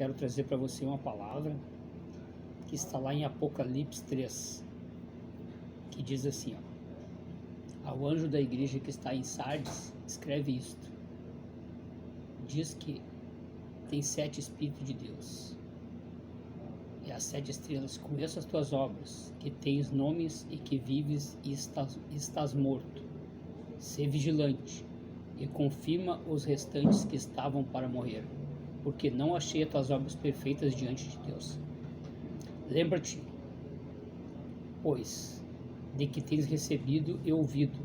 quero trazer para você uma palavra que está lá em Apocalipse 3, que diz assim, ó: ao anjo da igreja que está em Sardes, escreve isto. Diz que tem 7 Espíritos de Deus e as 7 estrelas. Conheço as tuas obras, que tens nomes e que vives e estás morto. Sê vigilante e confirma os restantes que estavam para morrer, porque não achei as tuas obras perfeitas diante de Deus. Lembra-te, pois, de que tens recebido e ouvido,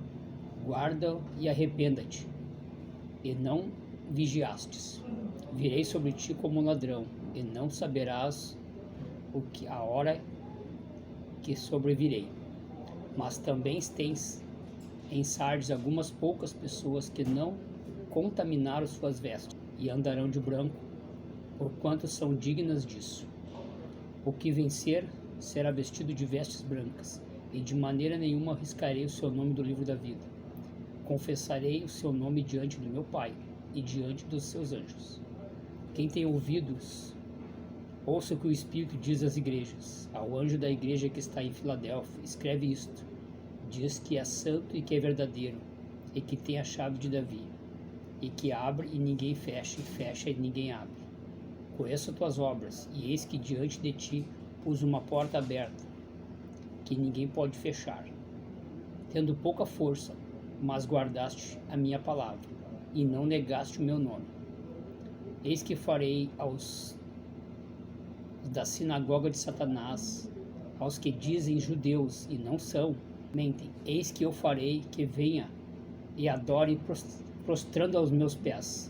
guarda e arrependa-te, e não vigiastes. Virei sobre ti como um ladrão, e não saberás a hora que sobrevirei. Mas também tens em Sardes algumas poucas pessoas que não contaminaram suas vestes, e andarão de branco, porquanto são dignas disso. O que vencer será vestido de vestes brancas, e de maneira nenhuma riscarei o seu nome do livro da vida. Confessarei o seu nome diante do meu Pai e diante dos seus anjos. Quem tem ouvidos, ouça o que o Espírito diz às igrejas. Ao anjo da igreja que está em Filadélfia, escreve isto. Diz que é santo e que é verdadeiro, e que tem a chave de Davi, e que abre e ninguém fecha, e fecha e ninguém abre. Conheço as tuas obras, e eis que diante de ti pus uma porta aberta, que ninguém pode fechar. Tendo pouca força, mas guardaste a minha palavra, e não negaste o meu nome. Eis que farei aos da sinagoga de Satanás, aos que dizem judeus e não são, mentem. Eis que eu farei que venha e adore prostrando aos meus pés,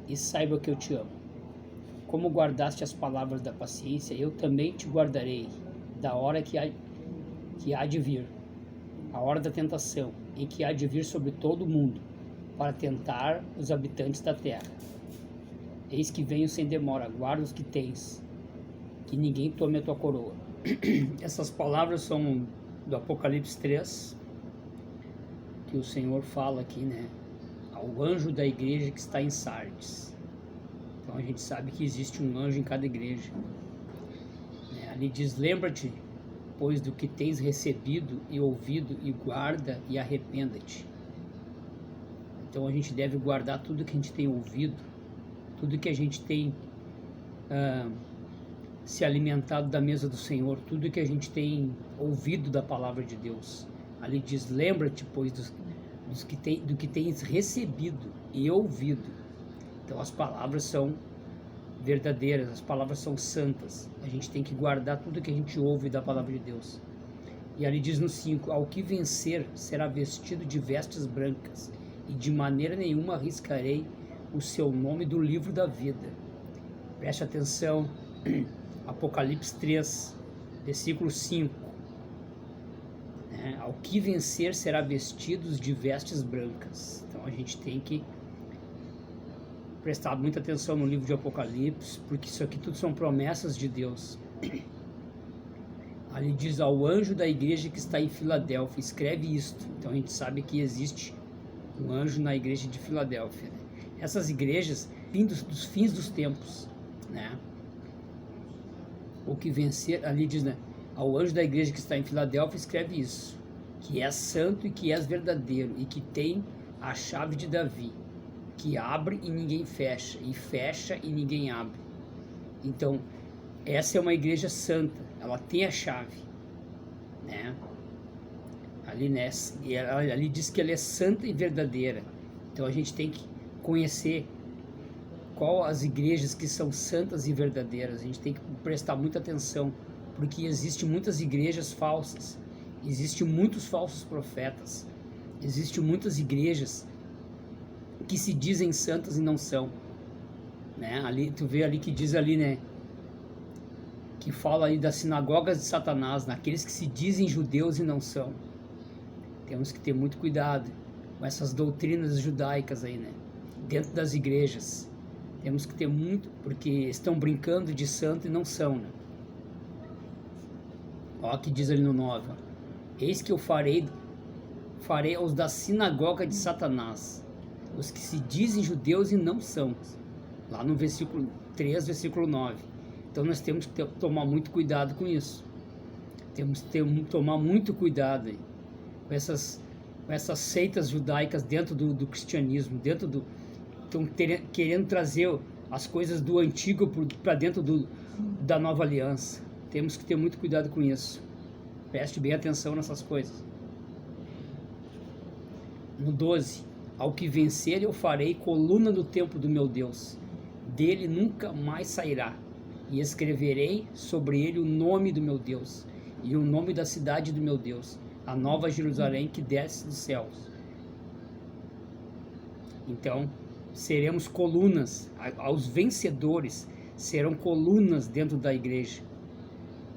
e saiba que eu te amo. Como guardaste as palavras da paciência, eu também te guardarei da hora que há de vir, a hora da tentação, em que há de vir sobre todo o mundo, para tentar os habitantes da terra. Eis que venho sem demora, guarda os que tens, que ninguém tome a tua coroa. Essas palavras são do Apocalipse 3, que o Senhor fala aqui, né? Ao anjo da igreja que está em Sardes. Então a gente sabe que existe um anjo em cada igreja. Ali diz: lembra-te, pois, do que tens recebido e ouvido, e guarda e arrependa-te. Então a gente deve guardar tudo que a gente tem ouvido, tudo que a gente tem se alimentado da mesa do Senhor, tudo que a gente tem ouvido da palavra de Deus. Ali diz: lembra-te, pois, do que tens recebido e ouvido. Então as palavras são verdadeiras, as palavras são santas. A gente tem que guardar tudo que a gente ouve da palavra de Deus. E ali diz no 5: ao que vencer será vestido de vestes brancas, e de maneira nenhuma arriscarei o seu nome do livro da vida. Preste atenção, Apocalipse 3, versículo 5. Ao que vencer será vestidos de vestes brancas. Então a gente tem que prestar muita atenção no livro de Apocalipse, porque isso aqui tudo são promessas de Deus. Ali diz: ao anjo da igreja que está em Filadélfia, escreve isto. Então a gente sabe que existe um anjo na igreja de Filadélfia, né? Essas igrejas, dos fins dos tempos, né? O que vencer, ali diz, né? Ao anjo da igreja que está em Filadélfia, escreve isso: que és santo e que és verdadeiro, e que tem a chave de Davi, que abre e ninguém fecha, e fecha e ninguém abre. Então, essa é uma igreja santa, ela tem a chave, né? Ali diz que ela é santa e verdadeira. Então a gente tem que conhecer qual as igrejas que são santas e verdadeiras. A gente tem que prestar muita atenção, porque existem muitas igrejas falsas, existem muitos falsos profetas, existem muitas igrejas que se dizem santas e não são, né? Ali tu vê ali que diz ali, né, que fala aí das sinagogas de Satanás, naqueles que se dizem judeus e não são. Temos que ter muito cuidado com essas doutrinas judaicas aí, né, dentro das igrejas. Temos que ter muito, porque estão brincando de santo e não são, né? Ó, que diz ali no 9: eis que eu farei aos da sinagoga de Satanás, os que se dizem judeus e não são. Lá no versículo 3, versículo 9. Então nós temos que tomar muito cuidado com isso. Temos que tomar muito cuidado aí, com essas seitas judaicas dentro do cristianismo, estão querendo trazer as coisas do antigo para dentro da nova aliança. Temos que ter muito cuidado com isso. Preste bem atenção nessas coisas. No 12, ao que vencer eu farei coluna no templo do meu Deus, dele nunca mais sairá, e escreverei sobre ele o nome do meu Deus, e o nome da cidade do meu Deus, a nova Jerusalém que desce dos céus. Então, seremos colunas, aos vencedores serão colunas dentro da igreja,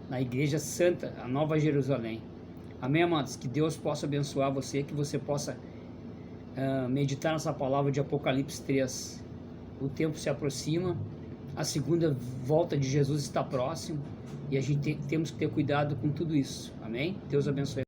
na igreja santa, a nova Jerusalém. Amém, amados? Que Deus possa abençoar você, que você possa meditar nessa palavra de Apocalipse 3. O tempo se aproxima, a segunda volta de Jesus está próximo, e a gente temos que ter cuidado com tudo isso. Amém? Deus abençoe.